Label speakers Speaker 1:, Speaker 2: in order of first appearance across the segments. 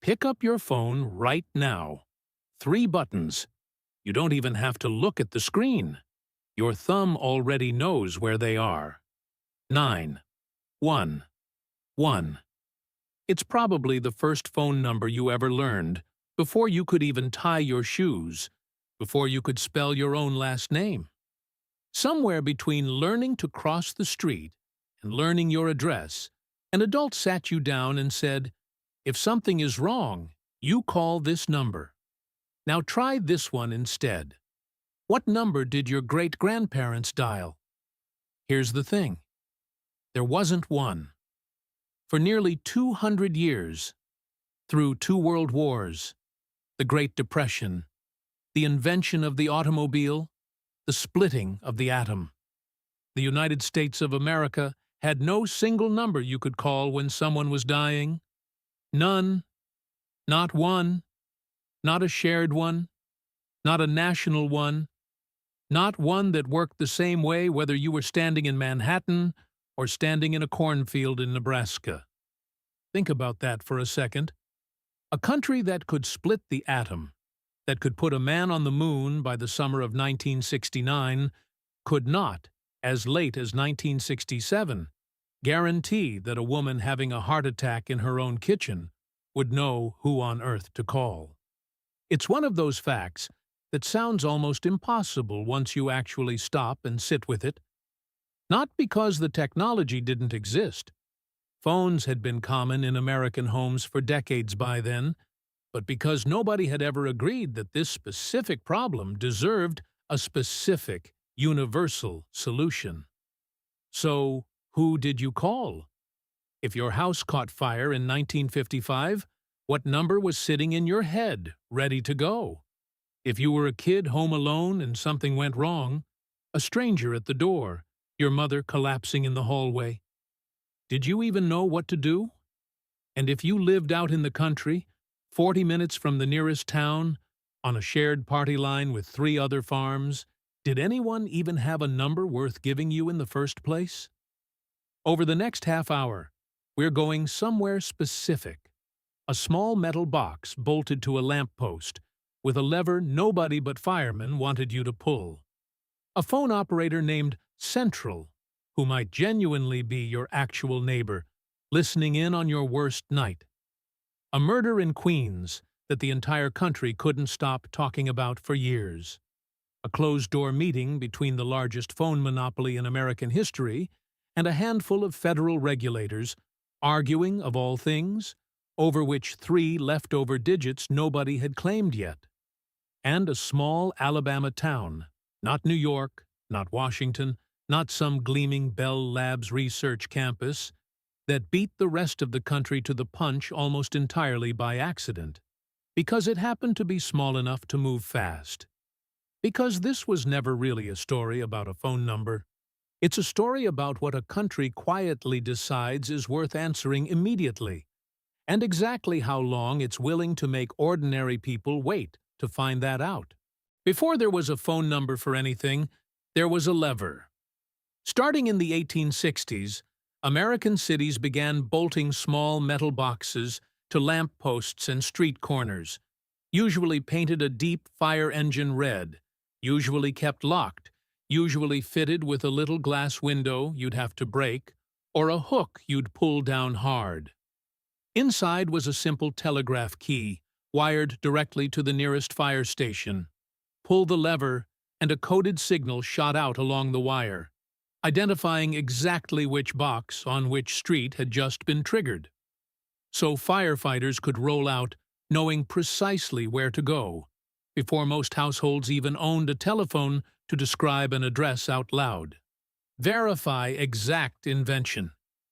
Speaker 1: Pick up your phone right now. 3 buttons. You don't even have to look at the screen. Your thumb already knows where they are. 9, 1, 1. It's probably the first phone number you ever learned, before you could even tie your shoes, before you could spell your own last name. Somewhere between learning to cross the street and learning your address, an adult sat you down and said, "If something is wrong, you call this number. Now try this one instead." What number did your great-grandparents dial? Here's the thing. There wasn't one. For nearly 200 years, through 2 world wars, the Great Depression, the invention of the automobile, the splitting of the atom, the United States of America had no single number you could call when someone was dying. None. Not one. Not a shared one. Not a national one. Not one that worked the same way whether you were standing in Manhattan or standing in a cornfield in Nebraska. Think about that for a second. A country that could split the atom, that could put a man on the moon by the summer of 1969, could not, as late as 1967, guarantee that a woman having a heart attack in her own kitchen would know who on earth to call. It's one of those facts that sounds almost impossible once you actually stop and sit with it. Not because the technology didn't exist. Phones had been common in American homes for decades by then, but because nobody had ever agreed that this specific problem deserved a specific, universal solution. So, who did you call? If your house caught fire in 1955, what number was sitting in your head, ready to go? If you were a kid home alone and something went wrong, a stranger at the door, your mother collapsing in the hallway, did you even know what to do? And if you lived out in the country, 40 minutes from the nearest town, on a shared party line with 3 other farms, did anyone even have a number worth giving you in the first place? Over the next half hour, we're going somewhere specific. A small metal box bolted to a lamppost, with a lever nobody but firemen wanted you to pull. A phone operator named Central, who might genuinely be your actual neighbor, listening in on your worst night. A murder in Queens that the entire country couldn't stop talking about for years. A closed-door meeting between the largest phone monopoly in American history and a handful of federal regulators arguing, of all things, over which 3 leftover digits nobody had claimed yet. And a small Alabama town, not New York, not Washington, not some gleaming Bell Labs research campus, that beat the rest of the country to the punch almost entirely by accident, because it happened to be small enough to move fast. Because this was never really a story about a phone number. It's a story about what a country quietly decides is worth answering immediately, and exactly how long it's willing to make ordinary people wait to find that out. Before there was a phone number for anything, there was a lever. Starting in the 1860s, American cities began bolting small metal boxes to lampposts and street corners, usually painted a deep fire engine red, usually kept locked, usually fitted with a little glass window you'd have to break, or a hook you'd pull down hard. Inside was a simple telegraph key, wired directly to the nearest fire station. Pull the lever, and a coded signal shot out along the wire, identifying exactly which box on which street had just been triggered. So firefighters could roll out, knowing precisely where to go, before most households even owned a telephone to describe an address out loud. Verify exact invention.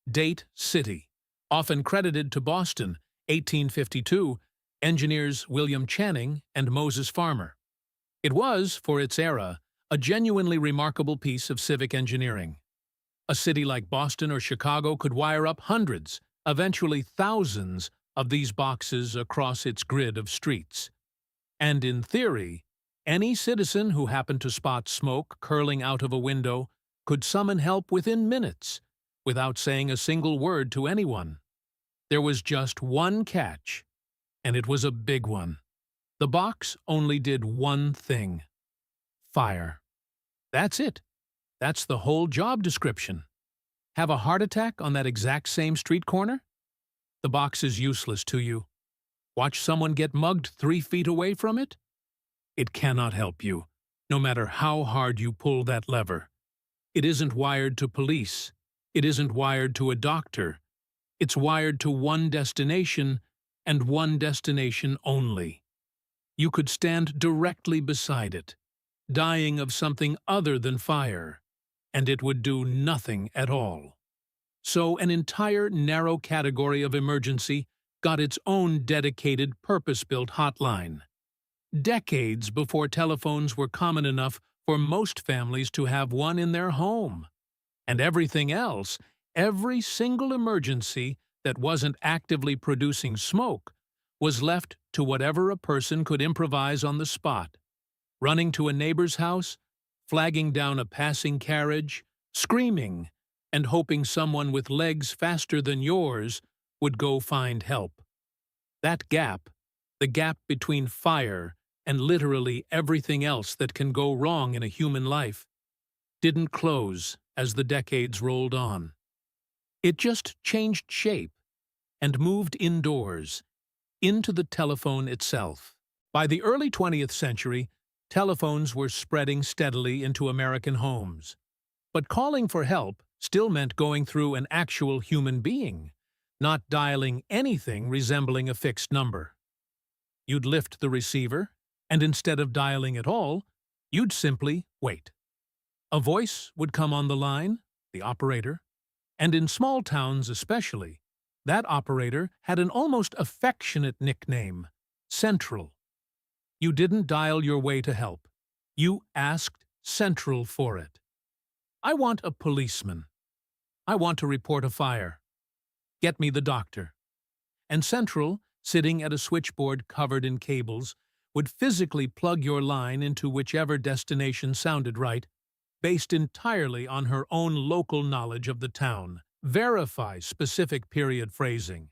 Speaker 1: Date city. Often credited to Boston, 1852, engineers William Channing and Moses Farmer. It was, for its era, a genuinely remarkable piece of civic engineering. A city like Boston or Chicago could wire up hundreds, eventually thousands, of these boxes across its grid of streets. And in theory, any citizen who happened to spot smoke curling out of a window could summon help within minutes, without saying a single word to anyone. There was just one catch. And it was a big one. The box only did one thing: fire. That's it. That's the whole job description. Have a heart attack on that exact same street corner? The box is useless to you. Watch someone get mugged 3 feet away from it? It cannot help you, no matter how hard you pull that lever. It isn't wired to police. It isn't wired to a doctor. It's wired to one destination, and one destination only. You could stand directly beside it, dying of something other than fire, and it would do nothing at all. So an entire narrow category of emergency got its own dedicated, purpose-built hotline. Decades before telephones were common enough for most families to have one in their home. And everything else, every single emergency that wasn't actively producing smoke, was left to whatever a person could improvise on the spot. Running to a neighbor's house, flagging down a passing carriage, screaming, and hoping someone with legs faster than yours would go find help. That gap, the gap between fire and literally everything else that can go wrong in a human life, didn't close as the decades rolled on. It just changed shape and moved indoors, into the telephone itself. By the early 20th century, telephones were spreading steadily into American homes. But calling for help still meant going through an actual human being, not dialing anything resembling a fixed number. You'd lift the receiver, and instead of dialing at all, you'd simply wait. A voice would come on the line, the operator, and in small towns especially, that operator had an almost affectionate nickname: Central. You didn't dial your way to help. You asked Central for it. I want a policeman. I want to report a fire. Get me the doctor. And Central, sitting at a switchboard covered in cables, would physically plug your line into whichever destination sounded right, based entirely on her own local knowledge of the town, verify specific period phrasing,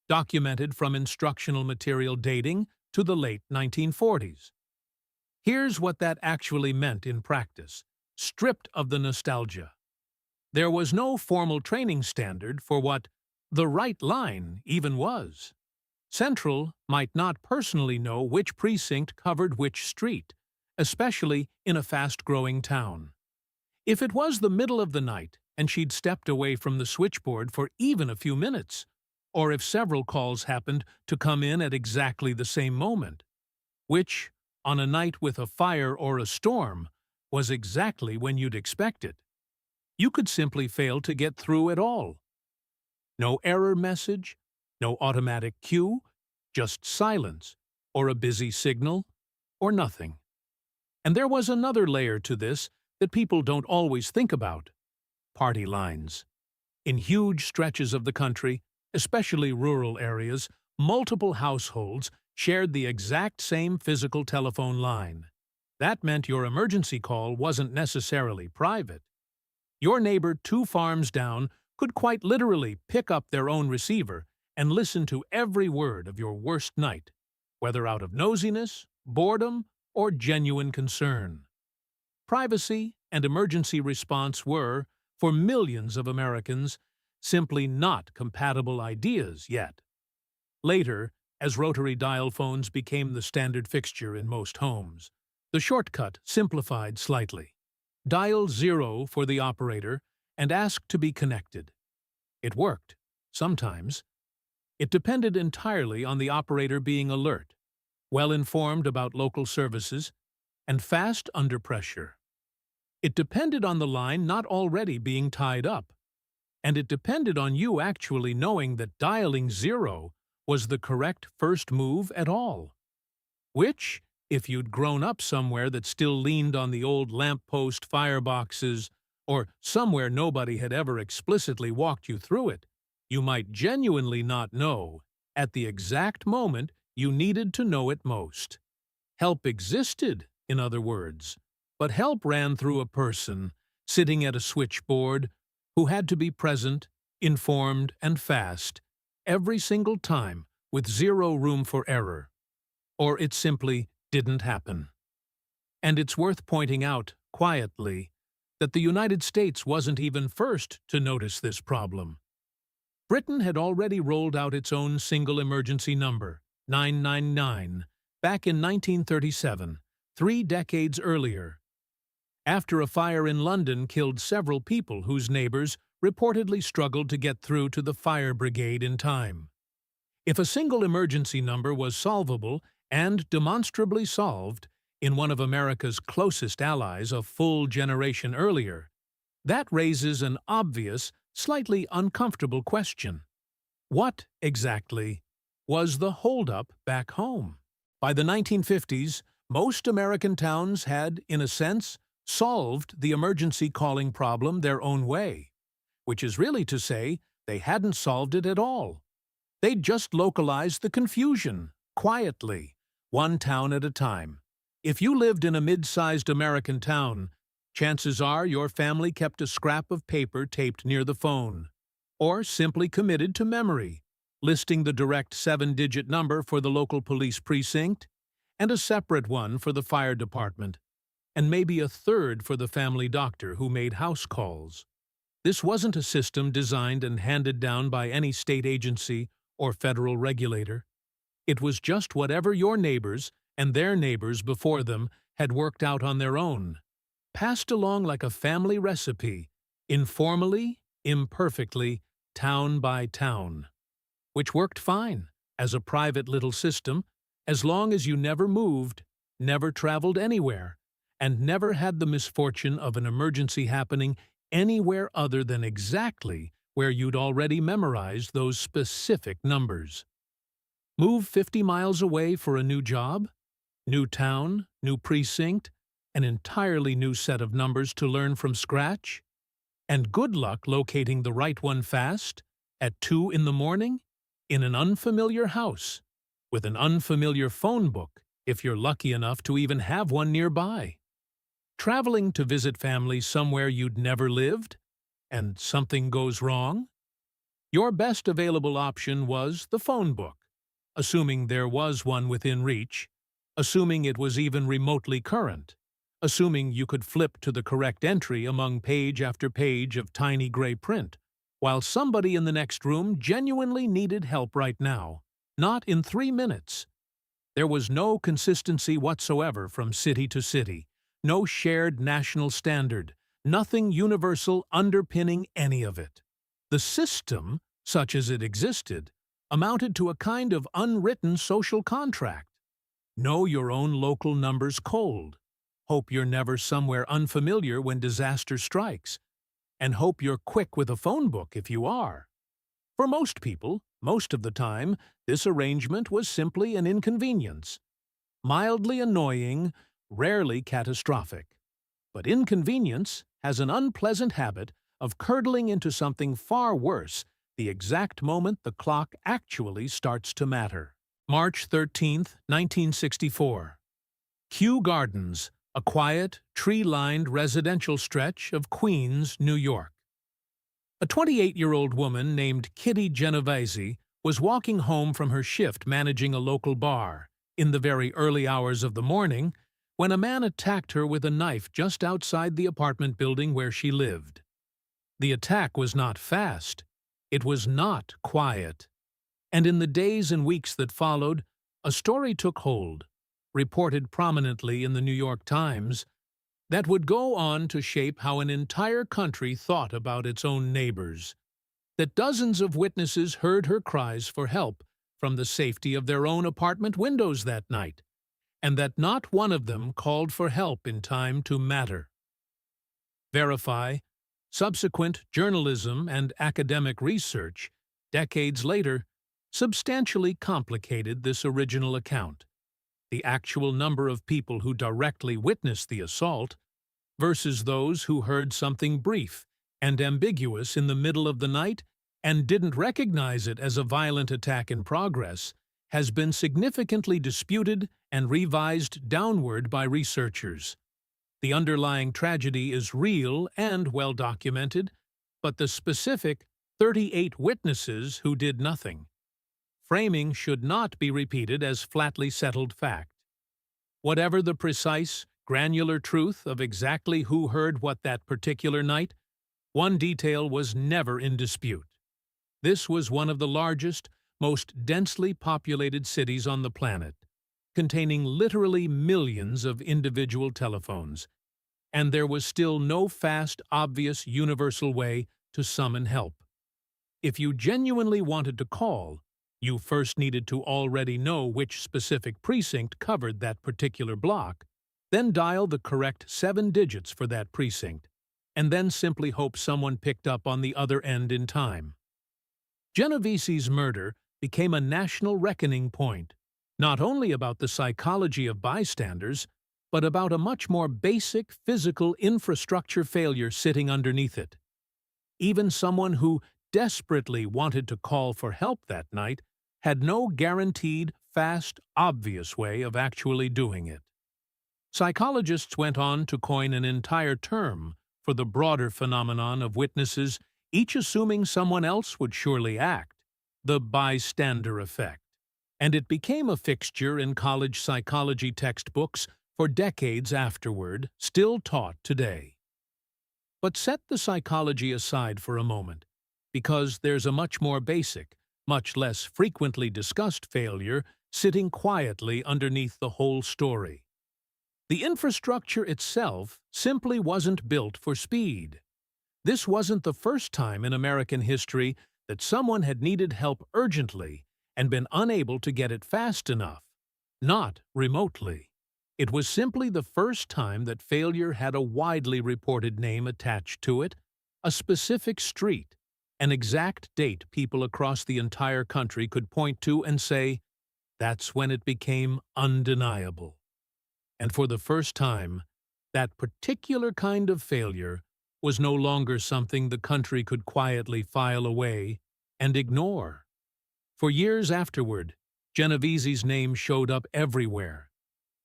Speaker 1: documented from instructional material dating to the late 1940s. Here's what that actually meant in practice, stripped of the nostalgia. There was no formal training standard for what the right line even was. Central might not personally know which precinct covered which street, especially in a fast-growing town. If it was the middle of the night and she'd stepped away from the switchboard for even a few minutes, or if several calls happened to come in at exactly the same moment, which, on a night with a fire or a storm, was exactly when you'd expect it, you could simply fail to get through at all. No error message, no automatic cue, just silence, or a busy signal, or nothing. And there was another layer to this that people don't always think about: party lines. In huge stretches of the country, especially rural areas, multiple households shared the exact same physical telephone line. That meant your emergency call wasn't necessarily private. Your neighbor 2 farms down could quite literally pick up their own receiver and listen to every word of your worst night, whether out of nosiness, boredom, or genuine concern. Privacy and emergency response were, for millions of Americans, simply not compatible ideas yet. Later, as rotary dial phones became the standard fixture in most homes, the shortcut simplified slightly. Dial 0 for the operator and ask to be connected. It worked, sometimes. It depended entirely on the operator being alert, well-informed about local services, and fast under pressure. It depended on the line not already being tied up, and it depended on you actually knowing that dialing 0 was the correct first move at all. Which, if you'd grown up somewhere that still leaned on the old lamppost fireboxes, or somewhere nobody had ever explicitly walked you through it, you might genuinely not know, at the exact moment you needed to know it most. Help existed, in other words, but help ran through a person, sitting at a switchboard, who had to be present, informed, and fast, every single time with zero room for error, or it simply didn't happen. And it's worth pointing out, quietly, that the United States wasn't even first to notice this problem. Britain had already rolled out its own single emergency number, 999, back in 1937, 3 decades earlier, after a fire in London killed several people whose neighbors reportedly struggled to get through to the fire brigade in time. If a single emergency number was solvable and demonstrably solved in one of America's closest allies a full generation earlier, that raises an obvious, slightly uncomfortable question. What, exactly, was the holdup back home? By the 1950s, most American towns had, in a sense, solved the emergency calling problem their own way, which is really to say they hadn't solved it at all. They'd just localized the confusion, quietly, one town at a time. If you lived in a mid-sized American town, chances are your family kept a scrap of paper taped near the phone, or simply committed to memory, listing the direct 7-digit number for the local police precinct, and a separate one for the fire department, and maybe a third for the family doctor who made house calls. This wasn't a system designed and handed down by any state agency or federal regulator. It was just whatever your neighbors and their neighbors before them had worked out on their own, passed along like a family recipe, informally, imperfectly, town by town, which worked fine as a private little system as long as you never moved, never traveled anywhere, and never had the misfortune of an emergency happening anywhere other than exactly where you'd already memorized those specific numbers. Move 50 miles away for a new job? New town, new precinct, an entirely new set of numbers to learn from scratch? And good luck locating the right one fast, at 2 in the morning, in an unfamiliar house, with an unfamiliar phone book, if you're lucky enough to even have one nearby. Traveling to visit family somewhere you'd never lived, and something goes wrong? Your best available option was the phone book, assuming there was one within reach, assuming it was even remotely current, assuming you could flip to the correct entry among page after page of tiny gray print, while somebody in the next room genuinely needed help right now, not in 3 minutes. There was no consistency whatsoever from city to city, no shared national standard, nothing universal underpinning any of it. The system, such as it existed, amounted to a kind of unwritten social contract. Know your own local numbers cold. Hope you're never somewhere unfamiliar when disaster strikes. And hope you're quick with a phone book if you are. For most people, most of the time, this arrangement was simply an inconvenience. Mildly annoying, rarely catastrophic. But inconvenience has an unpleasant habit of curdling into something far worse the exact moment the clock actually starts to matter. March 13, 1964. Kew Gardens, a quiet, tree-lined residential stretch of Queens, New York. A 28-year-old woman named Kitty Genovese was walking home from her shift managing a local bar in the very early hours of the morning when a man attacked her with a knife just outside the apartment building where she lived. The attack was not fast. It was not quiet. And in the days and weeks that followed, a story took hold, reported prominently in the New York Times, that would go on to shape how an entire country thought about its own neighbors. That dozens of witnesses heard her cries for help from the safety of their own apartment windows that night, and that not one of them called for help in time to matter. Verify, subsequent journalism and academic research, decades later, substantially complicated this original account. The actual number of people who directly witnessed the assault versus those who heard something brief and ambiguous in the middle of the night and didn't recognize it as a violent attack in progress has been significantly disputed and revised downward by researchers. The underlying tragedy is real and well documented, but the specific 38 witnesses who did nothing, Framing should not be repeated as flatly settled fact. Whatever the precise, granular truth of exactly who heard what that particular night, one detail was never in dispute. This was one of the largest, most densely populated cities on the planet, containing literally millions of individual telephones, and there was still no fast, obvious, universal way to summon help. If you genuinely wanted to call, you first needed to already know which specific precinct covered that particular block, then dial the correct 7 digits for that precinct, and then simply hope someone picked up on the other end in time. Geneviese's murder became a national reckoning point, not only about the psychology of bystanders, but about a much more basic physical infrastructure failure sitting underneath it. Even someone who desperately wanted to call for help that night had no guaranteed, fast, obvious way of actually doing it. Psychologists went on to coin an entire term for the broader phenomenon of witnesses, each assuming someone else would surely act, the bystander effect, and it became a fixture in college psychology textbooks for decades afterward, still taught today. But set the psychology aside for a moment, because there's a much more basic, much less frequently discussed failure sitting quietly underneath the whole story. The infrastructure itself simply wasn't built for speed. This wasn't the first time in American history that someone had needed help urgently and been unable to get it fast enough, not remotely. It was simply the first time that failure had a widely reported name attached to it, a specific street, an exact date people across the entire country could point to and say, that's when it became undeniable. And for the first time, that particular kind of failure was no longer something the country could quietly file away and ignore. For years afterward, Geneviese's name showed up everywhere,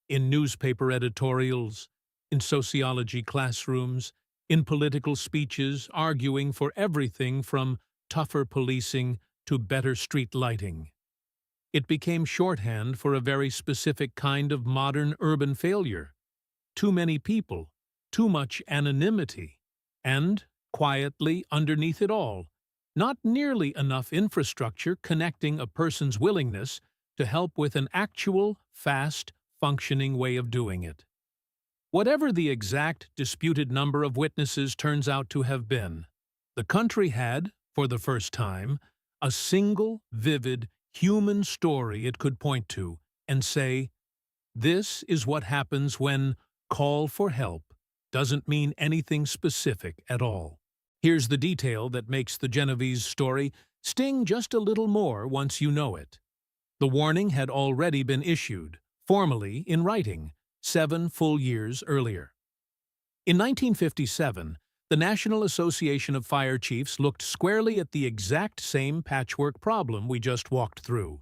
Speaker 1: in newspaper editorials, in sociology classrooms, in political speeches arguing for everything from tougher policing to better street lighting. It became shorthand for a very specific kind of modern urban failure. Too many people, too much anonymity, and, quietly underneath it all, not nearly enough infrastructure connecting a person's willingness to help with an actual, fast, functioning way of doing it. Whatever the exact disputed number of witnesses turns out to have been, the country had, for the first time, a single, vivid, human story it could point to and say, this is what happens when call for help doesn't mean anything specific at all. Here's the detail that makes the Genovese story sting just a little more once you know it. The warning had already been issued, formally in writing, 7 full years earlier. In 1957, the National Association of Fire Chiefs looked squarely at the exact same patchwork problem we just walked through.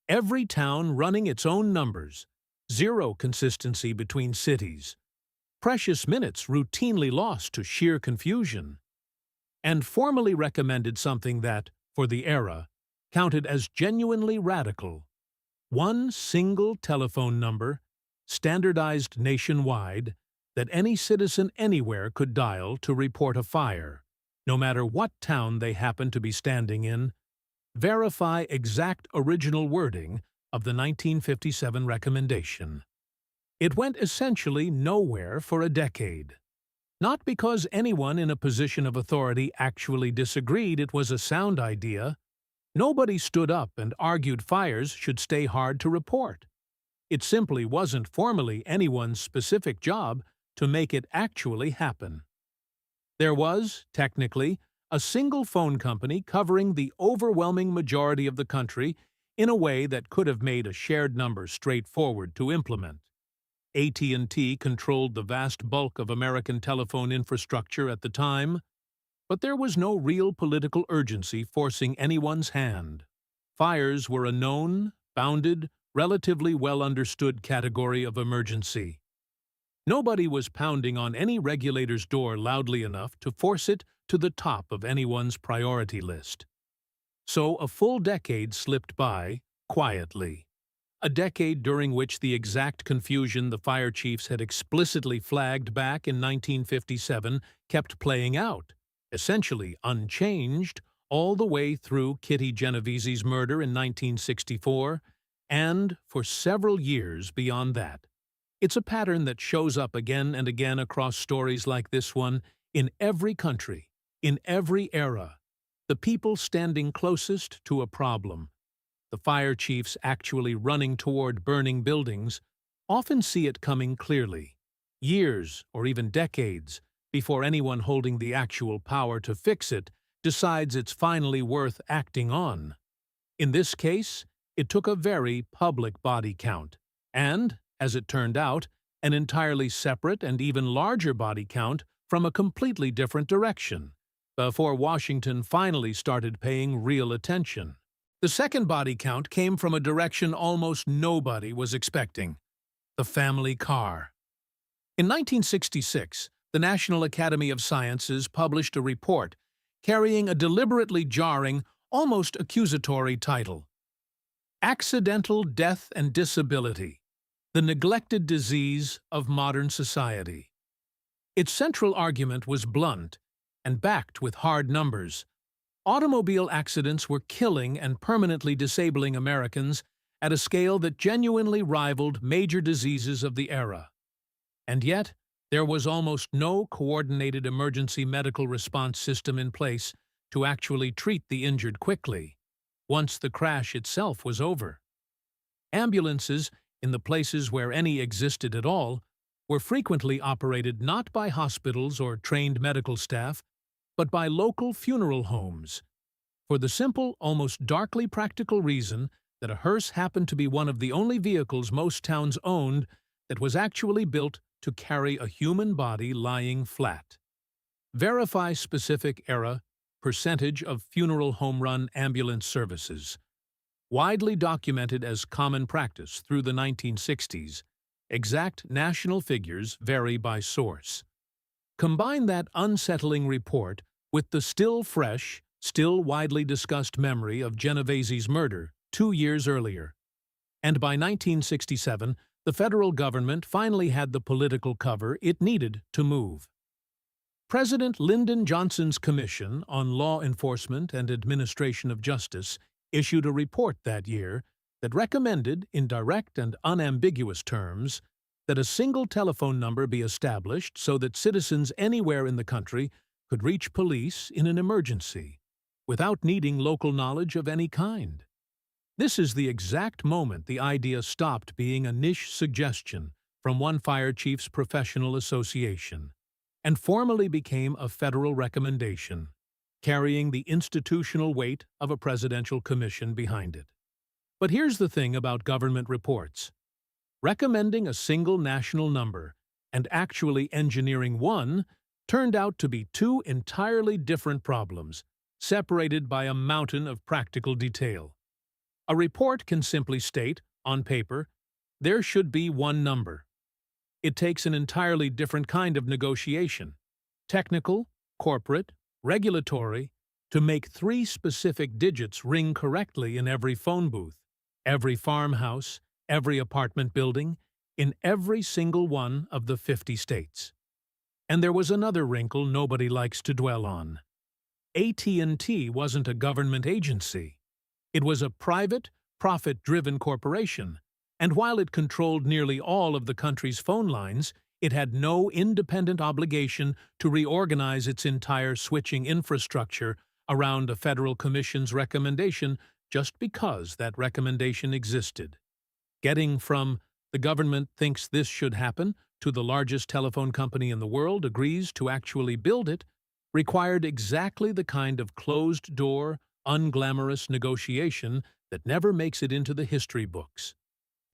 Speaker 1: Every town running its own numbers, zero consistency between cities, precious minutes routinely lost to sheer confusion, and formally recommended something that, for the era, counted as genuinely radical: one single telephone number, standardized nationwide, that any citizen anywhere could dial to report a fire, no matter what town they happened to be standing in. Verify exact original wording of the 1957 recommendation. It went essentially nowhere for a decade. Not because anyone in a position of authority actually disagreed it was a sound idea. Nobody stood up and argued fires should stay hard to report. It simply wasn't formally anyone's specific job to make it actually happen. There was, technically, a single phone company covering the overwhelming majority of the country in a way that could have made a shared number straightforward to implement. AT&T controlled the vast bulk of American telephone infrastructure at the time, but there was no real political urgency forcing anyone's hand. Fires were a known, bounded, relatively well-understood category of emergency. Nobody was pounding on any regulator's door loudly enough to force it to the top of anyone's priority list. So a full decade slipped by, quietly. A decade during which the exact confusion the fire chiefs had explicitly flagged back in 1957 kept playing out, essentially unchanged, all the way through Kitty Genovese's murder in 1964, and for several years beyond that. It's a pattern that shows up again and again across stories like this one, in every country, in every era. The people standing closest to a problem, the fire chiefs actually running toward burning buildings, often see it coming clearly, years or even decades before anyone holding the actual power to fix it decides it's finally worth acting on. In this case, it took a very public body count, and, as it turned out, an entirely separate and even larger body count from a completely different direction, before Washington finally started paying real attention. The second body count came from a direction almost nobody was expecting: the family car. In 1966, the National Academy of Sciences published a report carrying a deliberately jarring, almost accusatory title: Accidental Death and Disability, the Neglected Disease of Modern Society. Its central argument was blunt and backed with hard numbers. Automobile accidents were killing and permanently disabling Americans at a scale that genuinely rivaled major diseases of the era. And yet, there was almost no coordinated emergency medical response system in place to actually treat the injured quickly, once the crash itself was over. Ambulances, in the places where any existed at all, were frequently operated not by hospitals or trained medical staff, but by local funeral homes, for the simple, almost darkly practical reason that a hearse happened to be one of the only vehicles most towns owned that was actually built to carry a human body lying flat. Verify specific era, percentage of funeral home run ambulance services. Widely documented as common practice through the 1960s, exact national figures vary by source. Combine that unsettling report with the still fresh, still widely discussed memory of Genovese's murder 2 years earlier, and by 1967, the federal government finally had the political cover it needed to move. President Lyndon Johnson's Commission on Law Enforcement and Administration of Justice issued a report that year that recommended, in direct and unambiguous terms, that a single telephone number be established so that citizens anywhere in the country could reach police in an emergency, without needing local knowledge of any kind. This is the exact moment the idea stopped being a niche suggestion from one fire chief's professional association, and formally became a federal recommendation, carrying the institutional weight of a presidential commission behind it. But here's the thing about government reports. Recommending a single national number and actually engineering one turned out to be two entirely different problems, separated by a mountain of practical detail. A report can simply state, on paper, there should be one number. It takes an entirely different kind of negotiation, technical, corporate, regulatory, to make 3 specific digits ring correctly in every phone booth, every farmhouse, every apartment building, in every single one of the 50 states. And there was another wrinkle nobody likes to dwell on. AT&T wasn't a government agency. It was a private, profit-driven corporation, and while it controlled nearly all of the country's phone lines, it had no independent obligation to reorganize its entire switching infrastructure around a federal commission's recommendation just because that recommendation existed. Getting from "the government thinks this should happen" to "the largest telephone company in the world agrees to actually build it" required exactly the kind of closed-door, unglamorous negotiation that never makes it into the history books.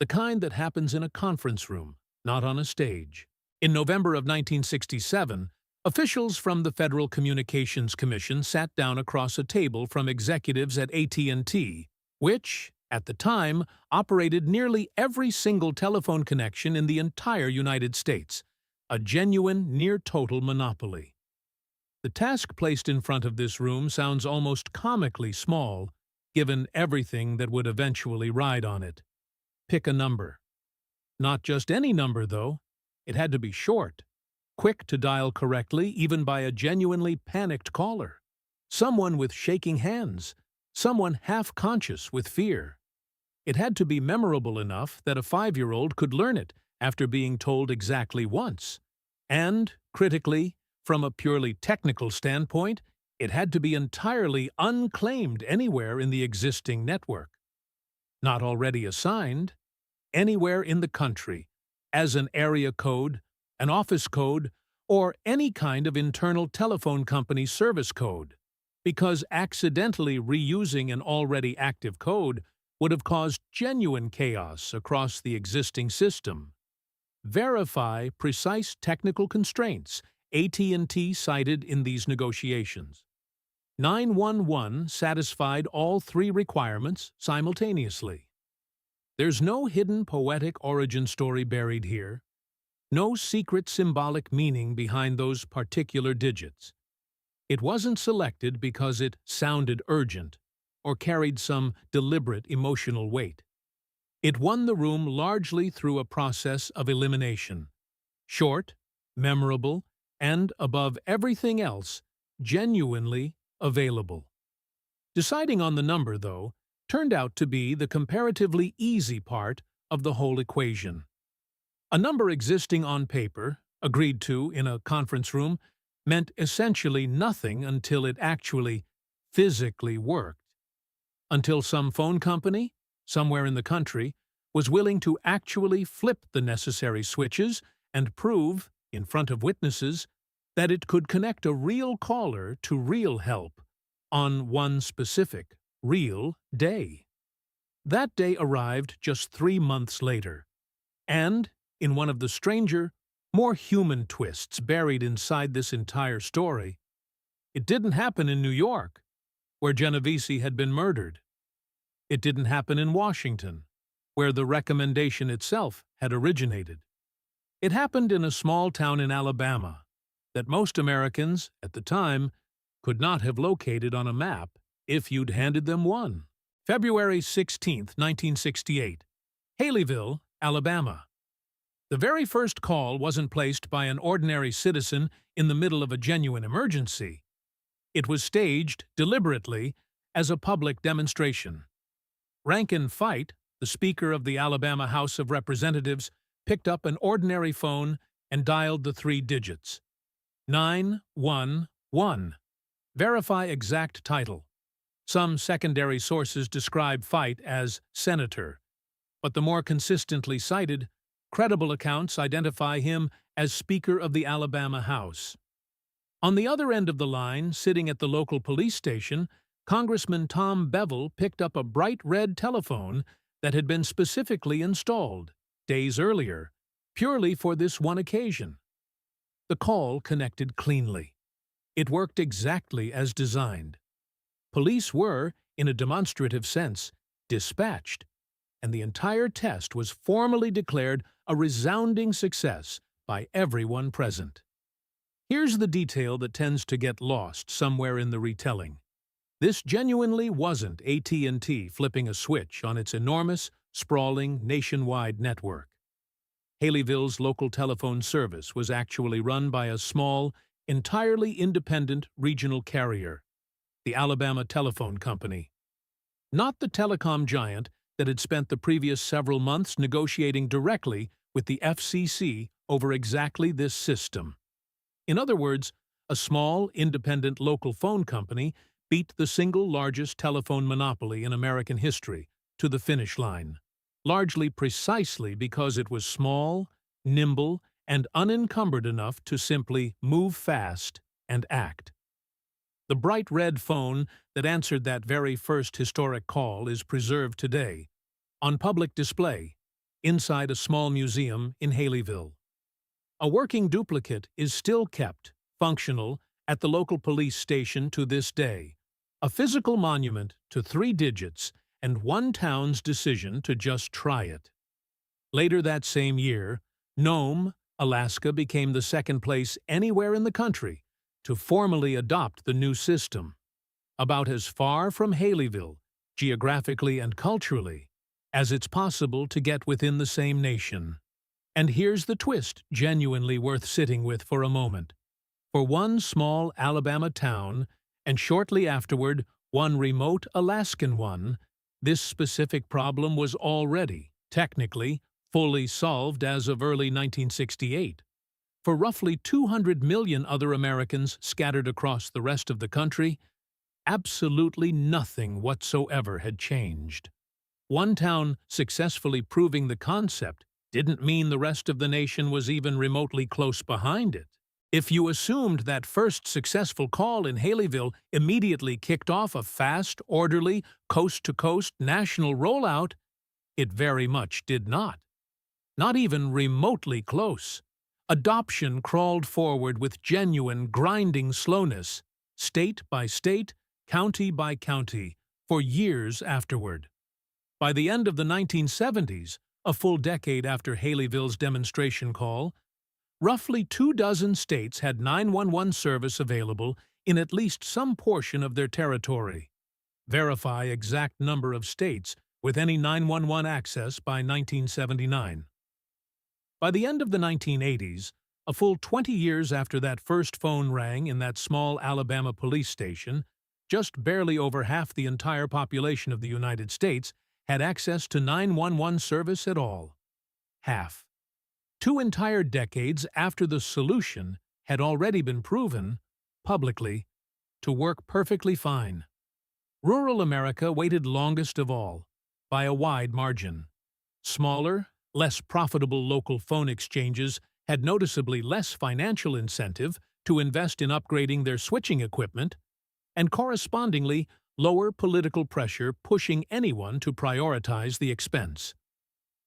Speaker 1: The kind that happens in a conference room, not on a stage. In November of 1967, officials from the Federal Communications Commission sat down across a table from executives at AT&T, which, at the time, operated nearly every single telephone connection in the entire United States, a genuine, near-total monopoly. The task placed in front of this room sounds almost comically small, given everything that would eventually ride on it. Pick a number. Not just any number, though. It had to be short, quick to dial correctly even by a genuinely panicked caller. Someone with shaking hands, someone half-conscious with fear. It had to be memorable enough that a 5-year-old could learn it after being told exactly once. And, critically, from a purely technical standpoint, it had to be entirely unclaimed anywhere in the existing network. Not already assigned, anywhere in the country, as an area code, an office code, or any kind of internal telephone company service code, because accidentally reusing an already active code would have caused genuine chaos across the existing system. Verify precise technical constraints AT&T cited in these negotiations. 911 satisfied all 3 requirements simultaneously. There's no hidden poetic origin story buried here, no secret symbolic meaning behind those particular digits. It wasn't selected because it sounded urgent or carried some deliberate emotional weight. It won the room largely through a process of elimination. Short, memorable, and, above everything else, genuinely available. Deciding on the number, though, turned out to be the comparatively easy part of the whole equation. A number existing on paper, agreed to in a conference room, meant essentially nothing until it actually, physically worked. Until some phone company, somewhere in the country, was willing to actually flip the necessary switches and prove, in front of witnesses, that it could connect a real caller to real help on one specific, real day. That day arrived just 3 months later, and, in one of the stranger, more human twists buried inside this entire story, it didn't happen in New York, where Genovese had been murdered. It didn't happen in Washington, where the recommendation itself had originated. It happened in a small town in Alabama that most Americans, at the time, could not have located on a map if you'd handed them one. February 16, 1968. Haleyville, Alabama. The very first call wasn't placed by an ordinary citizen in the middle of a genuine emergency. It was staged, deliberately, as a public demonstration. Rankin Fite, the Speaker of the Alabama House of Representatives, picked up an ordinary phone and dialed the 3 digits. 911. Verify exact title. Some secondary sources describe Fite as senator, but the more consistently cited, credible accounts identify him as Speaker of the Alabama House. On the other end of the line, sitting at the local police station, Congressman Tom Bevel picked up a bright red telephone that had been specifically installed, days earlier, purely for this one occasion. The call connected cleanly. It worked exactly as designed. Police were, in a demonstrative sense, dispatched, and the entire test was formally declared a resounding success by everyone present. Here's the detail that tends to get lost somewhere in the retelling. This genuinely wasn't AT&T flipping a switch on its enormous, sprawling, nationwide network. Haleyville's local telephone service was actually run by a small, entirely independent regional carrier, the Alabama Telephone Company. Not the telecom giant that had spent the previous several months negotiating directly with the FCC over exactly this system. In other words, a small, independent local phone company beat the single largest telephone monopoly in American history to the finish line, largely precisely because it was small, nimble, and unencumbered enough to simply move fast and act. The bright red phone that answered that very first historic call is preserved today, on public display, inside a small museum in Haleyville. A working duplicate is still kept, functional, at the local police station to this day, a physical monument to 3 digits and one town's decision to just try it. Later that same year, Nome, Alaska became the second place anywhere in the country to formally adopt the new system, about as far from Haleyville, geographically and culturally, as it's possible to get within the same nation. And here's the twist, genuinely worth sitting with for a moment. For one small Alabama town, and shortly afterward one remote Alaskan one, this specific problem was already, technically, fully solved as of early 1968. For roughly 200 million other Americans scattered across the rest of the country, absolutely nothing whatsoever had changed. One town successfully proving the concept didn't mean the rest of the nation was even remotely close behind it. If you assumed that first successful call in Haleyville immediately kicked off a fast, orderly, coast-to-coast national rollout, it very much did not. Not even remotely close. Adoption crawled forward with genuine, grinding slowness, state by state, county by county, for years afterward. By the end of the 1970s, a full decade after Haleyville's demonstration call, roughly 24 states had 911 service available in at least some portion of their territory. Verify exact number of states with any 911 access by 1979. By the end of the 1980s, a full 20 years after that first phone rang in that small Alabama police station, just barely over half the entire population of the United States had access to 911 service at all. Half. 2 entire decades after the solution had already been proven, publicly, to work perfectly fine. Rural America waited longest of all, by a wide margin. Smaller, less profitable local phone exchanges had noticeably less financial incentive to invest in upgrading their switching equipment, and correspondingly lower political pressure pushing anyone to prioritize the expense.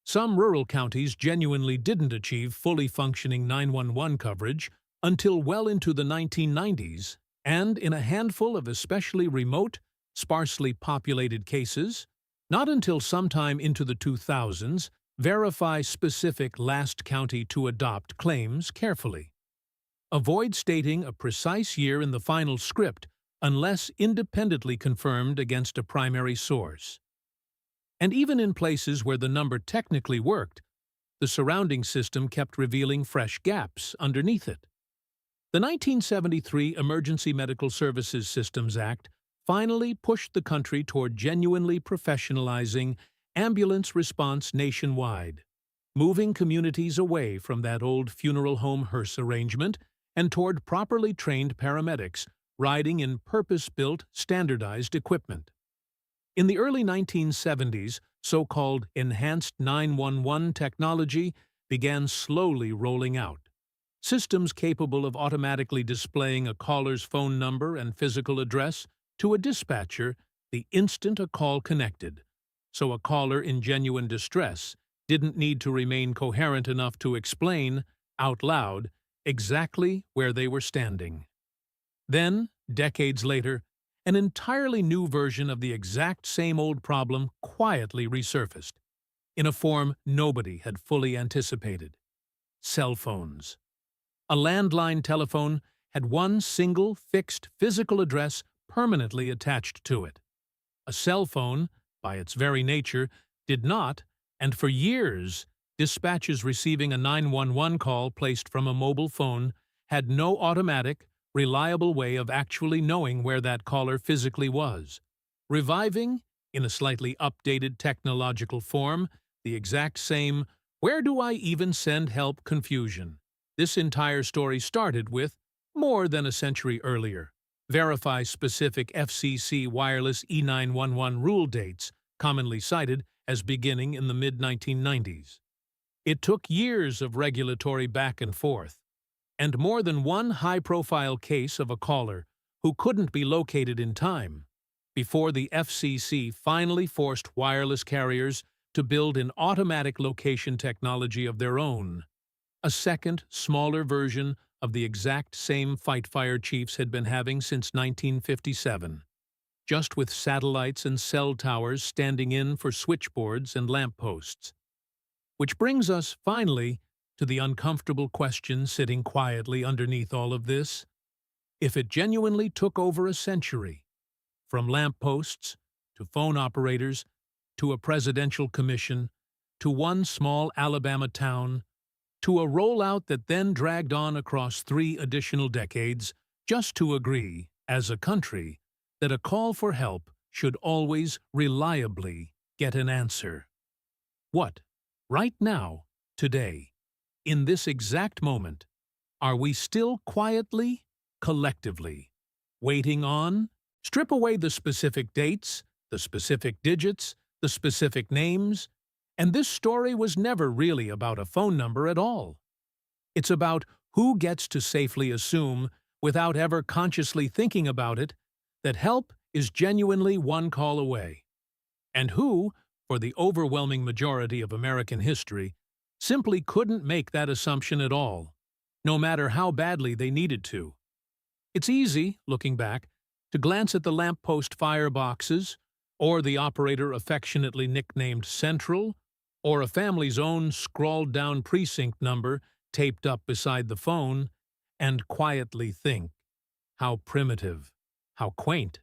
Speaker 1: Some rural counties genuinely didn't achieve fully functioning 911 coverage until well into the 1990s, and in a handful of especially remote, sparsely populated cases, not until sometime into the 2000s. Verify specific last county to adopt claims carefully. Avoid stating a precise year in the final script unless independently confirmed against a primary source. And even in places where the number technically worked, the surrounding system kept revealing fresh gaps underneath it. The 1973 Emergency Medical Services Systems Act finally pushed the country toward genuinely professionalizing ambulance response nationwide, moving communities away from that old funeral home hearse arrangement and toward properly trained paramedics riding in purpose-built, standardized equipment. In the early 1970s, so-called enhanced 911 technology began slowly rolling out. Systems capable of automatically displaying a caller's phone number and physical address to a dispatcher the instant a call connected, so a caller in genuine distress didn't need to remain coherent enough to explain, out loud, exactly where they were standing. Then, decades later, an entirely new version of the exact same old problem quietly resurfaced, in a form nobody had fully anticipated. Cell phones. A landline telephone had one single, fixed physical address permanently attached to it. A cell phone, by its very nature, did not, and for years, dispatches receiving a 911 call placed from a mobile phone had no automatic, reliable way of actually knowing where that caller physically was, reviving, in a slightly updated technological form, the exact same "where do I even send help" confusion. This entire story started with, more than a century earlier, verify specific FCC wireless E911 rule dates, commonly cited as beginning in the mid-1990s. It took years of regulatory back and forth, and more than one high-profile case of a caller who couldn't be located in time, before the FCC finally forced wireless carriers to build an automatic location technology of their own, a second, smaller version of the exact same fight fire chiefs had been having since 1957, just with satellites and cell towers standing in for switchboards and lampposts. Which brings us, finally, to the uncomfortable question sitting quietly underneath all of this. If it genuinely took over a century, from lampposts to phone operators, to a presidential commission, to one small Alabama town, to a rollout that then dragged on across 3 additional decades, just to agree, as a country, that a call for help should always reliably get an answer. What, right now, today, in this exact moment, are we still quietly, collectively, waiting on? Strip away the specific dates, the specific digits, the specific names, and this story was never really about a phone number at all. It's about who gets to safely assume, without ever consciously thinking about it, that help is genuinely one call away, and who, for the overwhelming majority of American history, simply couldn't make that assumption at all, no matter how badly they needed to. It's easy, looking back, to glance at the lamppost fireboxes, or the operator affectionately nicknamed Central, or a family's own scrawled-down precinct number taped up beside the phone, and quietly think, how primitive, how quaint.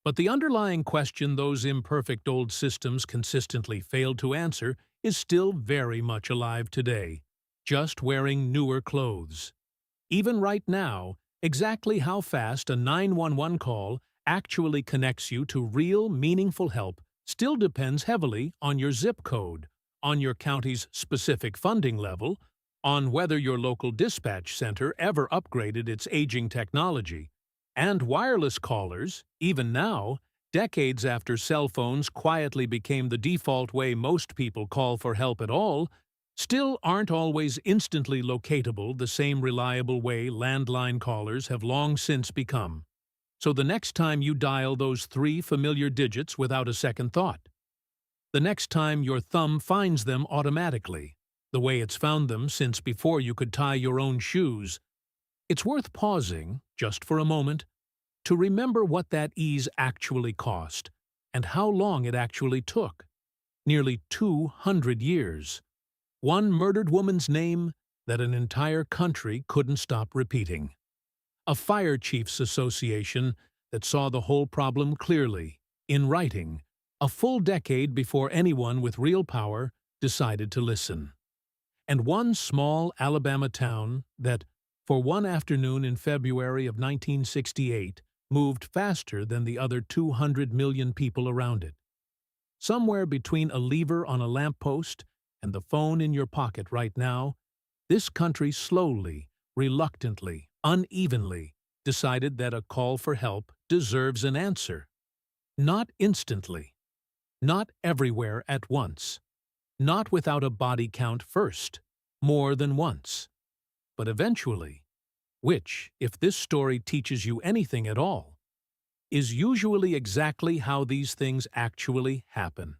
Speaker 1: But the underlying question those imperfect old systems consistently failed to answer is still very much alive today, just wearing newer clothes. Even right now, exactly how fast a 911 call actually connects you to real, meaningful help still depends heavily on your zip code, on your county's specific funding level, on whether your local dispatch center ever upgraded its aging technology. And wireless callers, even now, decades after cell phones quietly became the default way most people call for help at all, still aren't always instantly locatable the same reliable way landline callers have long since become. So the next time you dial those 3 familiar digits without a second thought, the next time your thumb finds them automatically, the way it's found them since before you could tie your own shoes, it's worth pausing, just for a moment, to remember what that ease actually cost and how long it actually took. Nearly 200 years. One murdered woman's name that an entire country couldn't stop repeating. A fire chiefs association that saw the whole problem clearly, in writing, a full decade before anyone with real power decided to listen. And one small Alabama town that, for one afternoon in February of 1968, moved faster than the other 200 million people around it. Somewhere between a lever on a lamppost and the phone in your pocket right now, this country slowly, reluctantly, unevenly decided that a call for help deserves an answer. Not instantly. Not everywhere at once. Not without a body count first, more than once. But eventually, which, if this story teaches you anything at all, is usually exactly how these things actually happen.